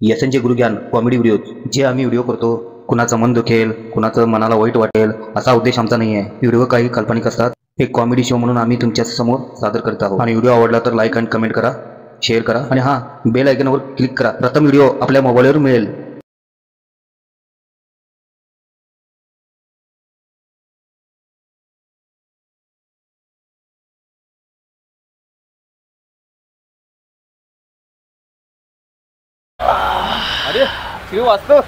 यशनचे गुरुज्ञान comedy video जे आम्ही video करतो, कुणाचं मन दुखेल, कुणाचं मनाला वाईट वाटेल असा उद्देश आमचा नाही आहे। व्हिडिओ काही काल्पनिक असतात, एक कॉमेडी शो म्हणून आम्ही तुमच्या समोर सादर करत आहोत। आणि व्हिडिओ आवडला तर लाईक आणि कमेंट करा, शेअर करा आणि हां, बेल आयकॉनवर क्लिक करा। प्रथम व्हिडिओ आपल्या मोबाईलवर मिळेल। अरे शिव वाचतो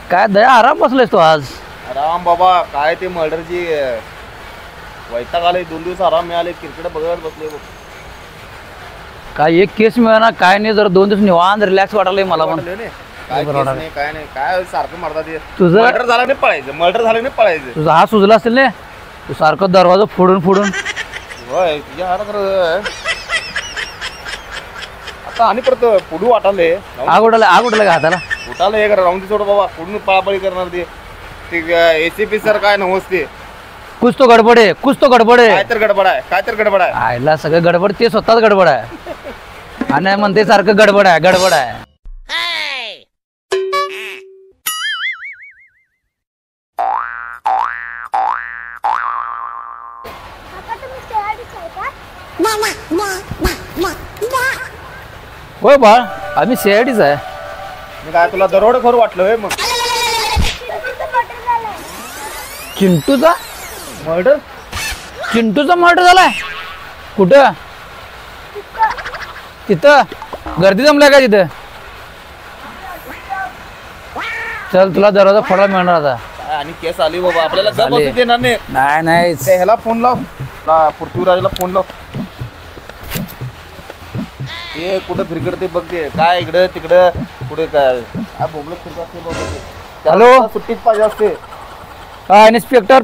काय दया आराम बसलेस तू आज? आराम बाबा, काय ते मर्डरची वैताग आले। 2 दिवस आराम मिळाले, क्रिकेट बघत बसले बघ। काय एक केस मिळाना, काय नाही, जरा 2 दिवस निवांत रिलॅक्स वाटायला मला पण। काय केस नाही, काय नाही, काय सारखं मारतात ते। तुझं मर्डर झालं नाही पळायचं, मर्डर झालं नाही पळायचं। तुझा हात सुजला असेल ना, तू सारखं दरवाजा फोडून होय तुझ्या हात तर आता आणि परत पुढू वाटाले। आग उडला का हाताला? उठाले एक राऊंड सोड बाबा, पुढून पळापळी करणार ते एसीपी सर काय नव्हते। कुछ तो गडबड आहे, काय तर गडबड आहे। आयला सगळं गडबड, ते स्वतःच गडबड आहे आणि म्हणते सारखं गडबड आहे। होय बाळ, आम्ही सीआयडीच आहे। मी काय तुला दरोडेखोर वाटलं मग? चिंटूचा मर्डर झालाय? कुठं? तिथं गर्दी जमलाय का तिथं? चल, तुला दरवाजा फोडायला मिळणार आता। आणि केस आली बाबा, आपल्याला जब बसू देणार नाही। ह्याला फोन लाव, पृथ्वीराजला फोन लाव। ते कुठं फिरकडते बघते, काय इकडं तिकडं कुठे काय बोबलं फिरत असते बघ। हॅलो, सुट्टीत पाहिजे असते। इन्स्पेक्टर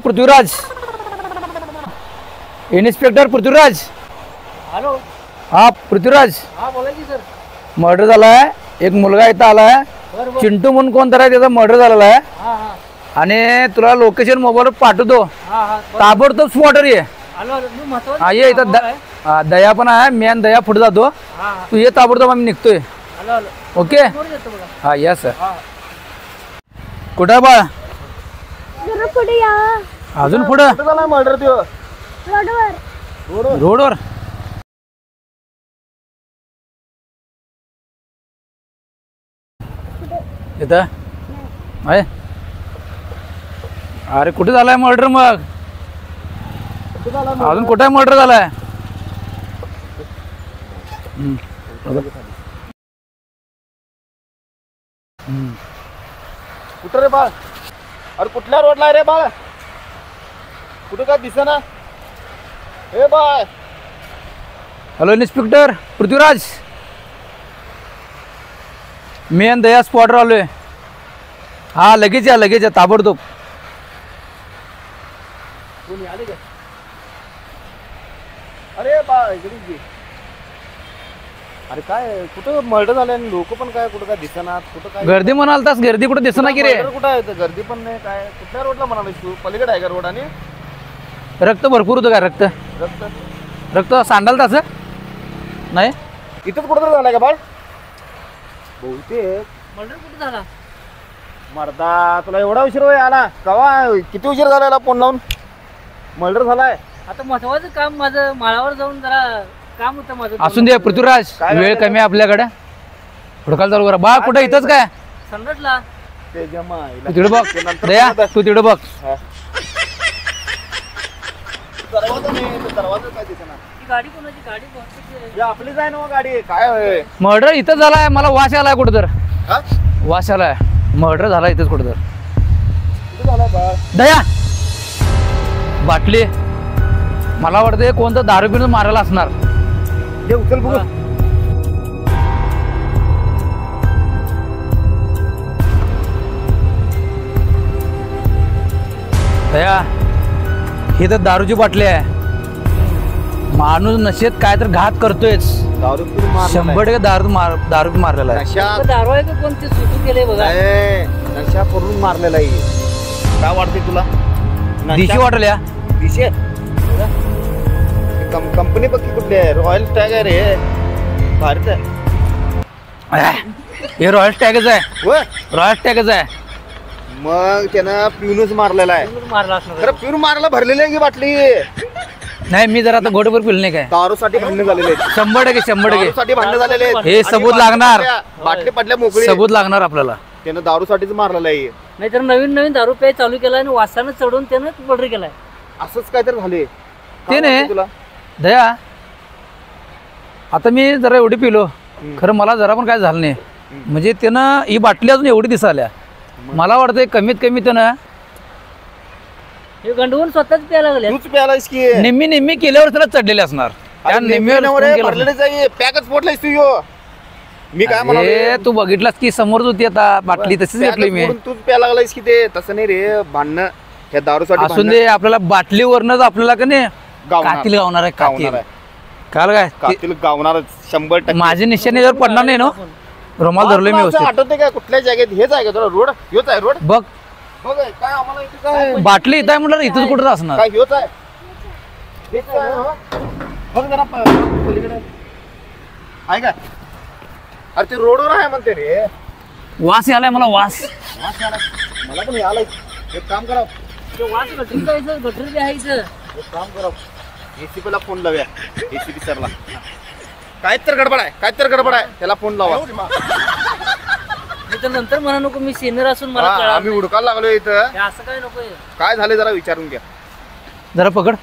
पृथ्वीराज। हॅलो, हा पृथ्वीराज, हा बोला की सर। मर्डर झालाय, एक मुलगा इथं आलाय, चिंटू म्हणून कोणतर आहे, त्याचा मर्डर झालेला आहे। आणि तुला लोकेशन मोबाईलवर पाठवतो, ताबडतोब स्पॉटर ये। हा ये, इथं दया पण आहे, मी आणि दया पुढे जातो, तू ये ताबडतोब, आम्ही निघतोय। ओके, हा या सर। कुठं बाळा? अजून पुढं मर्डर रोडवर? इथं आहे? अरे कुठे झालाय मर्डर मग? अजून कुठे मर्डर झालाय? कुठं रे बाळ? अरे कुठल्या रोडला रे बाळ? कुठं काय दिसेना हे बाळ? हॅलो इन्स्पेक्टर पृथ्वीराज, मी आणि दया स्पॉटर आलोय। हा लगेच या ताबडतोब। अरे बाळ इकडे, अरे काय कुठं मर्डर झालं आणि लोक पण काय कुठं काय दिसणार, कुठं काय गर्दी म्हणाल तास, गर्दी कुठं दिसना की रे? कुठं आहे गर्दी पण नाही, काय कुठल्या रोडला म्हणाले तू? पलीकडे आहे का रोड? आणि रक्त भरपूर होतं का? रक्त सांडाल तास नाही? इथंच कुठं तर झालाय का बाळ? बहुतेक मर्डर कुठे झाला? मर्दा तुला एवढा उशीर होय आला कवा? किती उशीर झाला फोन लावून? मर्डर झालाय? आता महत्वाचं काम माझं, माळावर जाऊन जरा काम होतं माझं। असून दे पृथ्वीराज, वेळ कमी आपल्याकडे, हुडकाल चालू करा। बा कुठं? इथंच काय संघटला ते जमा तू तिकडे बघ, दया तू तिकडे बघ। दरवाजा काय दिसेना? गाडी कोणाची? गाडी कोणाची? आपलीच आहे ना गाडी? काय मर्डर इथं झालाय, मला वास आलाय कुठं तर, वास आलाय, मर्डर झाला इथंच कुठं तर। दया बाटली, मला वाटतं कोणतं दारू पिऊन मारायला असणार। उचल बघू। दया, ही तर दारूची बाटली आहे। माणूस नशेत काय तर घात करतोयच, 100% दारू मारलेला आहे। दारू आहे का कोणते सुटू केले बघा? नशा करून मारलेला आहे। काय वाटते तुला? दिशी वाटल या दिशे कंपनी बघ कुठली आहे? रॉयल स्टॅग आहे रे, भारत आहे। हे रॉयल टॅगच आहे, होय रॉयल टॅगच आहे. मग त्यानं पिऊनच मारलेला आहे. मारला असणार. खरं पिऊन मारायला भरलेली आहे की बाटली. नाही मी जरा आता गोडभर पिलं नाही काय. दारूसाठी भांडणं झालेले आहेत. 100% दारूसाठी भांडणं झालेले आहेत. हे आणि सबूत लागणार. बाटली पडल्या मोकळी. सबूत लागणार आपल्याला. त्यानं दारूसाठीच मारलेला आहे. नाहीतर नवीन नवीन दारू प्याय चालू केला आणि वासानं चढून त्यानं मर्डर केलाय. असंच काहीतरी झाले. ते नाही तुला दया, आता मी जरा एवढी पिलो, खरं मला जरा पण काय झालं नाही. म्हणजे त्यानं ही बाटली अजून एवढी दिसाल्या, मला वाटतंय कमीत कमी त्यानं हे गंडवून स्वतःच प्यायला लागले. तूच प्यालायस की निम्मी केल्यावर त्याला चढलेले असणार. त्या निम्मीवर भरलेलेच आहे. पॅकच फोडलायस तू यो. मी काय म्हणाले अरे, तू बघितलास की समोरच होती आता बाटली, तशीच घेतली मी. तूच प्यायला लागलायस की ते. तसं नाही रे, भांडणं ह्या दारूसाठी असून दे, आपल्याला बाटलीवरनच आपल्याला का नाही गावणार. कातील गावणार आहे. कातील गावणार आहे. काल काय कातील गावणारच 100%. माझी निशाणी जर पडणार नाही ना, रुमाल धरलोय मी व्यवस्थित. आठवते काय कुठल्या जागेत हेच आहे का तुला? रोड ह्योच आहे रोड. बघ बघ काय आम्हाला इथे काय बाटली इथं आहे म्हटलं इथंच कुठं असणार. काय ह्योच आहे. हेच आहे, हो. बघ जरा पलीकडे आहे का? अरे ते रोडवर आहे म्हणते रे. वास यालाय मला, वास. मला पण यायला. एक काम करा, ते वास गटरी जायचं, गटरी द्यायचं. एक काम करा, एसीपी ला फोन लावूया. एसीपी सरला काय तर गडबड आहे, त्याला फोन लावा. नाहीतर नंतर म्हणा नको मी सिनियर असून मला हा, कळालं आम्ही नाही. हुडकायला लागलो इथं. हे असं काय नकोय. काय झाले जरा विचारून घ्या. जरा पकड,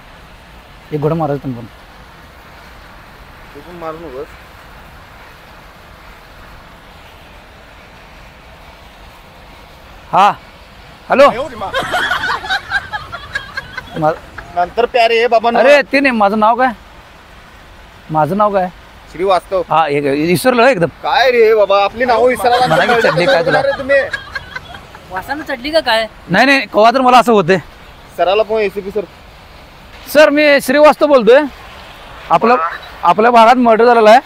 एक घोडा मारायचं पण. तू पण मारू नकोस. हा हॅलो. नंतर प्यारे बाबा. अरे ते नाही, माझं नाव काय, माझं नाव काय? श्रीवास्तव. हा एक विसरलो एकदम. काय रे बाबा, आपली नाव विसरायला मला की चड्डी काय तुला? तुम्ही वासानं चढली का काय? नाही कवा तर मला असं होते. सराला फोन एसीपी सर. सर मी श्रीवास्तव बोलतोय. आपल्या भागात मर्डर झालेला आहे.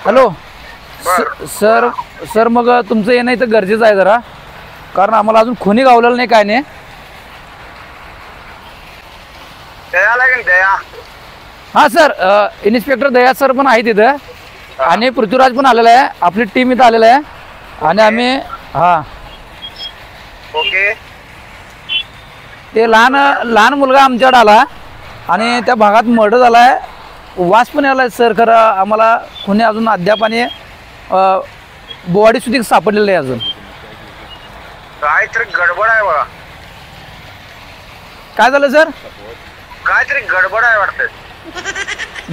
हॅलो सर मग तुमचं येणं इथं गरजेचं आहे जरा, कारण आम्हाला अजून खुनी गावलेलं नाही, काय नाही. हा सर, इन्स्पेक्टर दया सर पण आहे तिथं, आणि पृथ्वीराज पण आलेला आहे. आपली टीम इथं आलेला आहे, आणि आम्ही हा ओके. ते लहान मुलगा आमच्याकडे आला, आणि त्या भागात मर्डर झाला आहे. वास पण आलाय सर. खरं आम्हाला खुनी अजून अद्याप, आणि बॉडी सुद्धा सापडलेलं आहे अजून. काहीतरी गडबड आहे बघा. काय झालं सर? काहीतरी गडबड आहे वाटतं.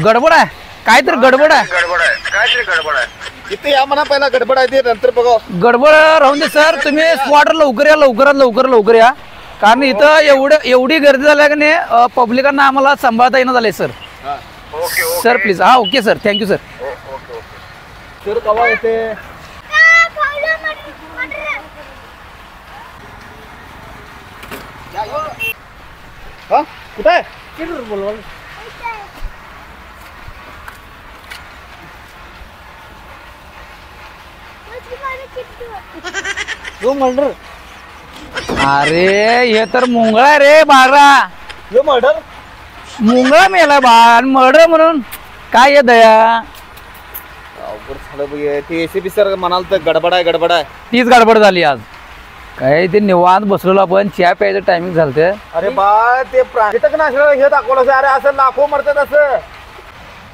गडबड आहे? काहीतरी गडबड आहे. काहीतरी गडबड आहे. इथे या म्हणा, पहिला गडबड आहे ते नंतर बघा. गडबड राहून दे सर. तुम्ही स्पॉटवर लवकर या, कारण इथं एवढी गर्दी झाली की नाही, पब्लिकांना आम्हाला सांभाळता येणं झालंय सर. Okay sir please. हा okay sir, thank you sir. Sir कवा येते? हा कुठे आहे? बोलवा. जो मर्डर. अरे हे तर मुंगळा रे बाळा. यो मर्डर. मुंगळा मेला बाळ, मर्डर म्हणून काय आहे दया? अवघड झालं बघ. ते एसीपी सर म्हणाल तर गडबड आहे. तीच गडबड झाली आज. काय ते निवांत बसलेलो आपण, चहा प्यायचं टायमिंग झालं. अरे बा, ते कीटकनाशक हे दाखवलं. अरे असं लाखो मरतात असं.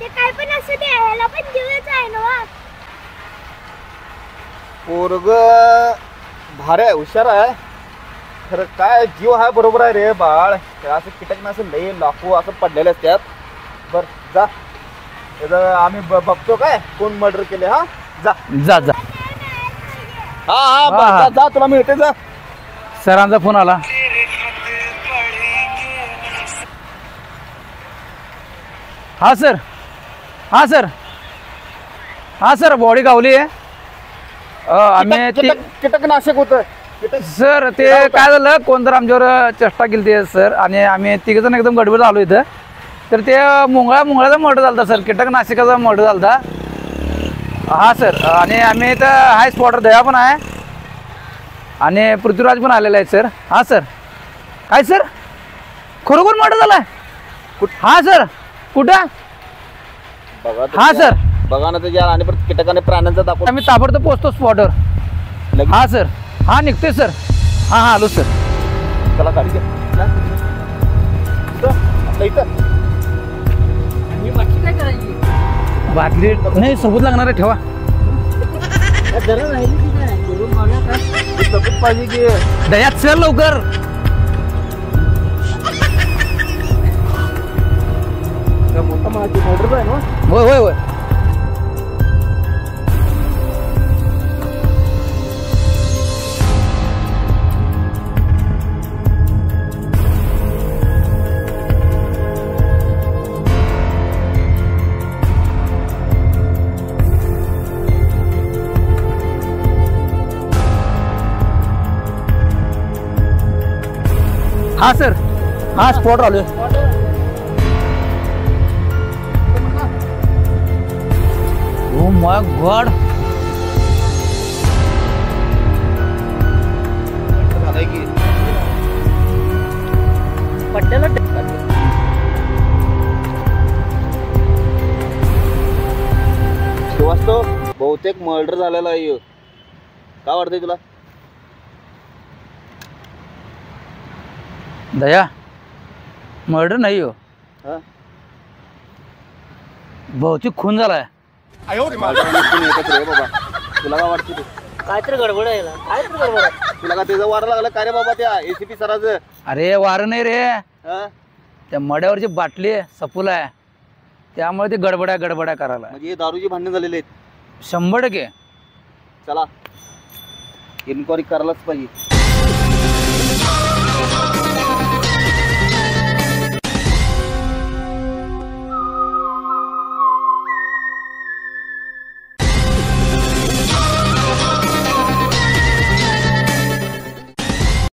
ते काय पण असू दे, ह्याला पण जीवच आहे ना. पोरग भारे आहे, हुशार आहे. खरं काय जीव आहे, बरोबर आहे रे बाळ. असं कीटकनाशक लई लाखो असं पडलेले असतात. बर जा, आम्ही बघतो काय कोण मर्डर केले. हा जा जा जा. हा जा, तुला मिळते. जा. सरांचा फोन आला. हा सर बॉडी गावली आहे. आम्ही कीटकनाशक होत सर. ते काय झालं, कोण तर आमच्यावर चेष्टा केली ते सर, आणि आम्ही तिघजण एकदम गडबड आलो इथं. तर ते मुंगळाचा मर्डर झाला सर, कीटकनाशकाचा मर्डर झाला. हा सर, आणि आम्ही इथं हाय स्पॉटर दया पण आहे, आणि पृथ्वीराज पण आलेला आहे सर. हा सर. काय सर, खरोखर मर्डर झालाय? हा सर. कुठं? बघा. हा सर. बघा ना त्याच्या आणि परत कीटकाने प्राण्यांचा दाखव. आम्ही ताबडतोब पोहोचतो स्पॉटवर. हा सर, हा निघतोय सर. हा हा आलो सर. चला गाडी घ्या. आपल्या इथं मी बाटली काय करायची? बाटली नाही, सबूत लागणार आहे, ठेवा. जरा राहिली की काय करून मारूया का? सबूत पाहिजे की. दयात चल लवकर. मोठा मोटर आहे ना. होय होय होय. हा सर, हा स्पॉट आलोय. Oh my God. झालंय की पड्ड्याला श्रीवास्तव बहुतेक मर्डर झालेला आहे. काय वाटतंय तुला? दया, मर्डर नाही हो, हा? बहुतेक खून झालाय. बाबा तुला काय वाटतं तू? काहीतरी गडबड आहे याला. काहीतरी गडबड आहे. तुला का त्याचा वारा लागला काय रे बाबा त्या ACP सराचं? अरे वारं नाही रे, हा? त्या मड्यावरची बाटली आहे, सपूल आहे, त्यामुळे ते गडबड्या करायला. म्हणजे दारूची भांडणं झालेली आहेत. 100%. चला इन्क्वायरी करायलाच पाहिजे.